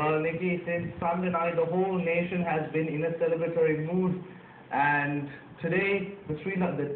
Well, Nikki, since Sunday night, the whole nation has been in a celebratory mood, and today, the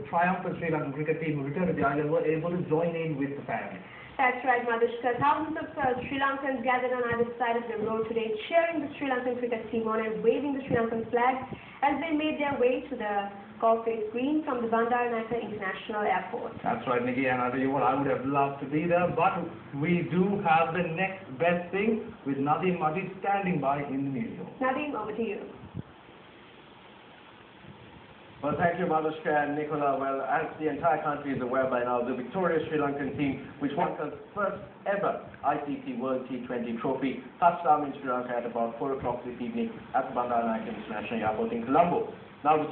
triumphant Sri Lankan cricket team who returned to the island were able to join in with the fans. That's right, Madhushka. Thousands of Sri Lankans gathered on either side of the road today, cheering the Sri Lankan cricket team on and waving the Sri Lankan flag as they made their way to the golf face green from the Bandaranaike International Airport. That's right, Nikki, and I tell you what, I would have loved to be there, but we do have the next best thing with Nadeem Majid standing by in the newsroom. Nadeem, over to you. Well, thank you, Madhushka and Nicola. Well, as the entire country is aware by now, the victorious Sri Lankan team, which won the first ever ICC World T20 trophy, touched down in Sri Lanka at about 4 o'clock this evening at the Bandaranaike International Airport in Colombo. Now, the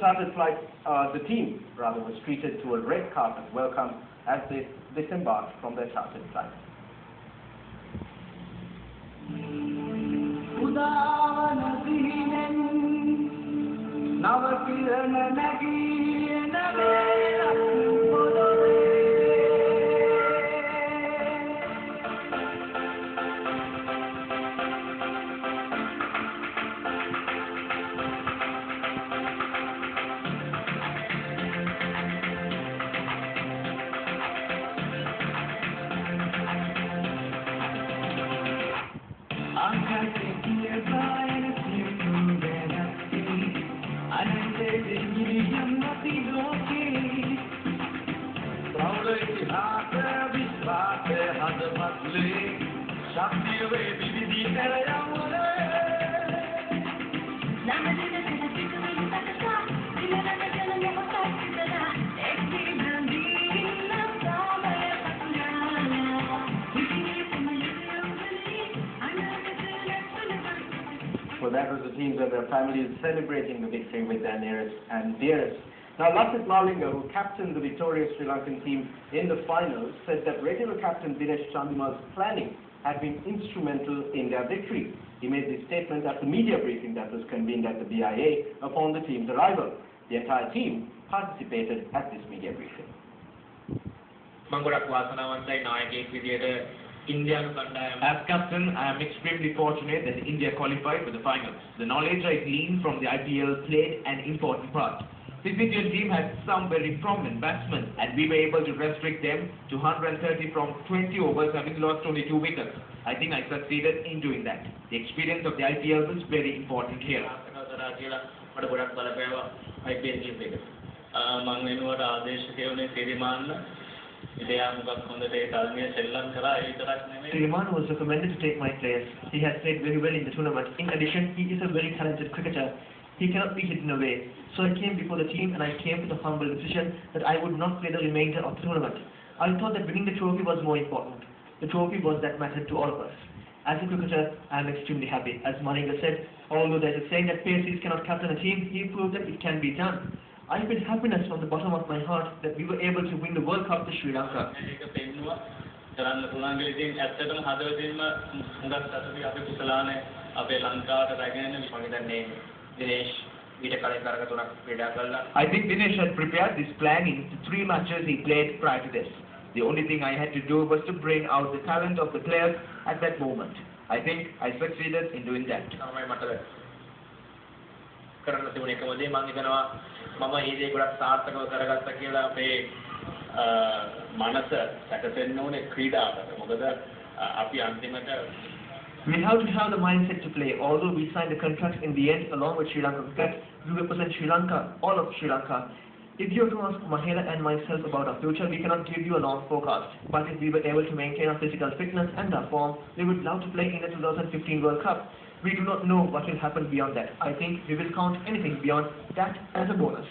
team was treated to a red carpet welcome as they disembarked from their chartered flight. Well, that was the teams and their families celebrating the victory with their nearest and dearest. Now, Lasith Malinga, who captained the victorious Sri Lankan team in the finals, said that regular captain Dinesh Chandimal's planning had been instrumental in their victory. He made this statement at the media briefing that was convened at the BIA upon the team's arrival. The entire team participated at this media briefing. As captain, I am extremely fortunate that India qualified for the finals. The knowledge I gleaned from the IPL played an important part. This Indian team had some very prominent batsmen, and we were able to restrict them to 130 from 20 overs, having lost only 2 wickets. I think I succeeded in doing that. The experience of the IPL was very important here. Sriman was recommended to take my place. He has played very well in the tournament. In addition, he is a very talented cricketer. He cannot be hidden away. So I came before the team and I came to the humble decision that I would not play the remainder of the tournament. I thought that winning the trophy was more important. The trophy was that mattered to all of us. As a cricketer, I am extremely happy. As Malinga said, although there is a saying that Paces cannot captain a team, he proved that it can be done. I feel happiness from the bottom of my heart that we were able to win the World Cup to Sri Lanka. I think Dinesh had prepared this plan in the 3 matches he played prior to this. The only thing I had to do was to bring out the talent of the players at that moment. I think I succeeded in doing that. We have to have the mindset to play. Although we signed the contract in the end along with Sri Lanka cricket, we represent Sri Lanka, all of Sri Lanka. If you were to ask Mahela and myself about our future, we cannot give you a long forecast. But if we were able to maintain our physical fitness and our form, we would love to play in the 2015 World Cup. We do not know what will happen beyond that. I think we will count anything beyond that as a bonus.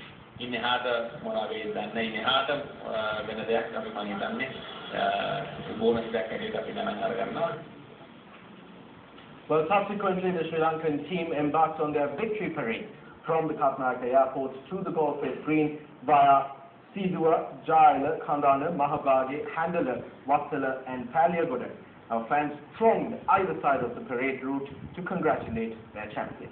Well, subsequently, the Sri Lankan team embarked on their victory parade from the Katnaka airport to the golf face green via Sidua, Jaila, Kandana, Mahabagi, Handala, Vatsala and Paliagoda. Our fans thronged either side of the parade route to congratulate their champion.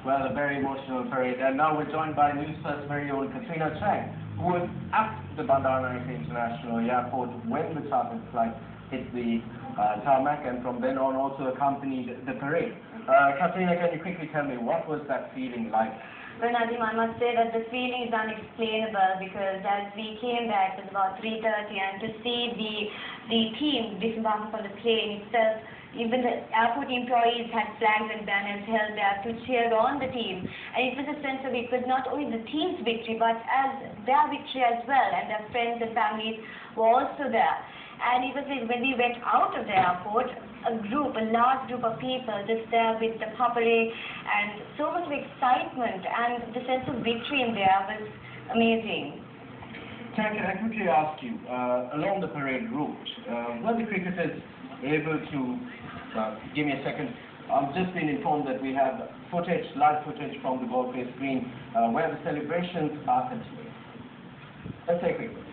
Well, a very emotional parade. And now we're joined by news first very own Katrina Chang, who was at the Bandaranaike International Airport when the chartered flight hit the tarmac, and from then on also accompanied the parade. Katrina, can you quickly tell me what was that feeling like? Well, Nadim, I must say that the feeling is unexplainable because as we came back, it was about 3:30, and to see the team disembarking from the plane itself, even the airport employees had flags and banners held there to cheer on the team. And it was a sense of it was not only the team's victory, but as their victory as well, and their friends and families were also there. And it was when we went out of the airport, a large group of people just there with the parade, and so much of excitement, and the sense of victory in there was amazing. Can I quickly ask you, along the parade route, were the cricketers able to, give me a second, I've just been informed that we have live footage from the ball face green where the celebrations are continuing. Let's take a quick look.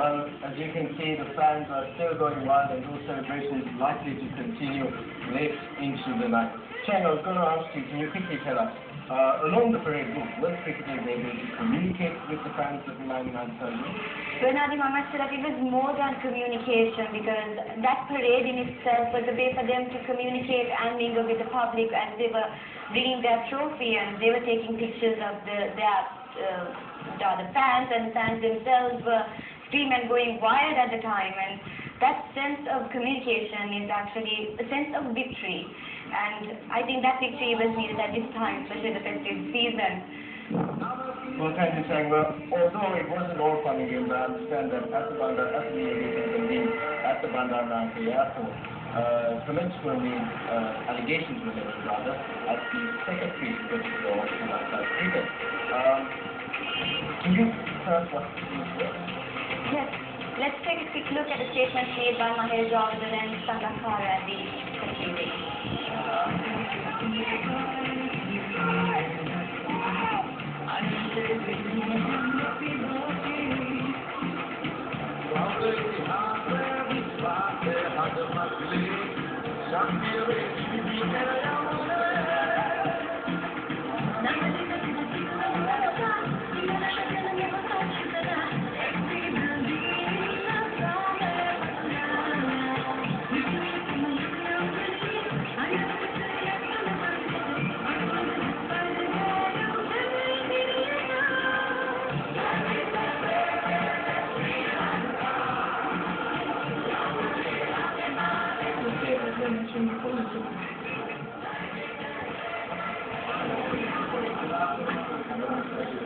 Well, as you can see, the fans are still going wild, and those celebrations likely to continue late into the night. Chang, I was going to ask you, can you quickly tell us, along the parade route, were cricketers able to communicate with the fans of the 99 Surgeons? Well, Nadim, I must say that it was more than communication, because that parade in itself was a way for them to communicate and mingle with the public as they were bringing their trophy, and they were taking pictures of the fans, and the fans themselves were screaming and going wild at the time. And that sense of communication is actually a sense of victory. And I think that victory was needed at this time, especially the festive season. Well, thank you, Chang. Well, although it wasn't all fun and games, I understand that at the Bandaranaike Airport, comments were made, allegations were made, rather, at the secretary of the Sri Lanka cricket. Can you tell us what these were? Yes. Let's take a quick look at the statements made by Maher Jordan and Sangakkara at the secretary.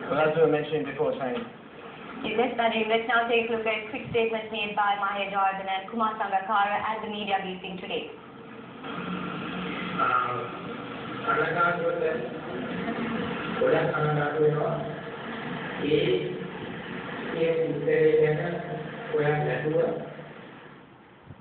Well, as we were mentioning before, Chang. Yes, Nadim, let's now take a look at quick statements made by Maher Jordan and Kumar Sangakkara at the media briefing today. Sangakkara කනගාටු වෙනවා. ඒ උත්තරේ ගැන හොයන්න නැතුව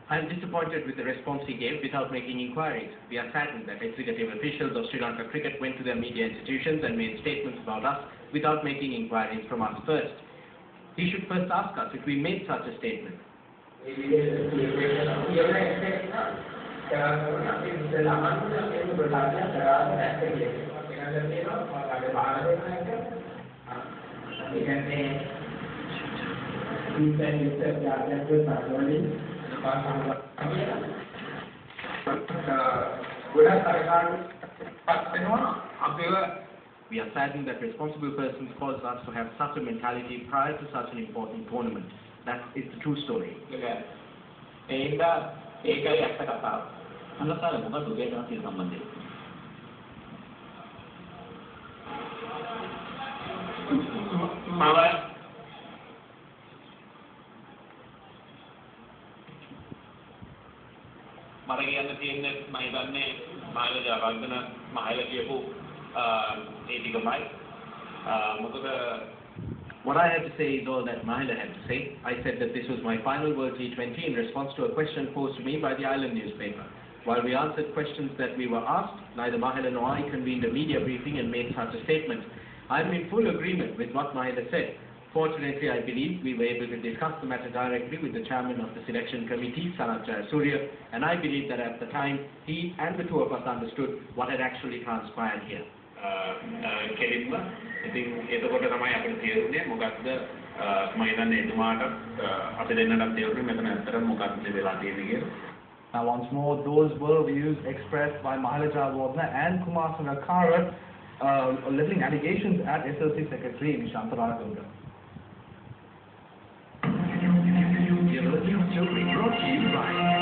I am disappointed with the response he gave without making inquiries. We are saddened that executive officials of Sri Lanka Cricket went to their media institutions and made statements about us without making inquiries from us first. He should first ask us if we made such a statement. We are saddened that responsible persons caused us to have such a mentality prior to such an important tournament. That is the true story. මට කියන්න තියෙන්නේ මම හිතන්නේ මහල ජයවර්ධන මහල කියපු ඒ ටිකමයි මොකද What I had to say is all that Mahila had to say. I said that this was my final World T20 in response to a question posed to me by the Island newspaper. While we answered questions that we were asked, neither Mahila nor I convened a media briefing and made such a statement. I am in full agreement with what Mahila said. Fortunately, I believe we were able to discuss the matter directly with the chairman of the selection committee, Sanat Jayasuriya, and I believe that at the time, he and the two of us understood what had actually transpired here. කෙලින්ම ඉතින් එතකොට තමයි අපිට තේරුනේ මොකක්ද මම හිතන්නේ එතුමාට අපි දෙන්නටත් තේරුනේ මෙතන ඇත්තටම මොකක්ද වෙලා තියෙන්නේ කියලා. Now once more, those were views expressed by Mahila Jayawardena and Kumar Sangakkara leveling allegations at SLC Secretary Nishantha Ranagunda. Brought to you by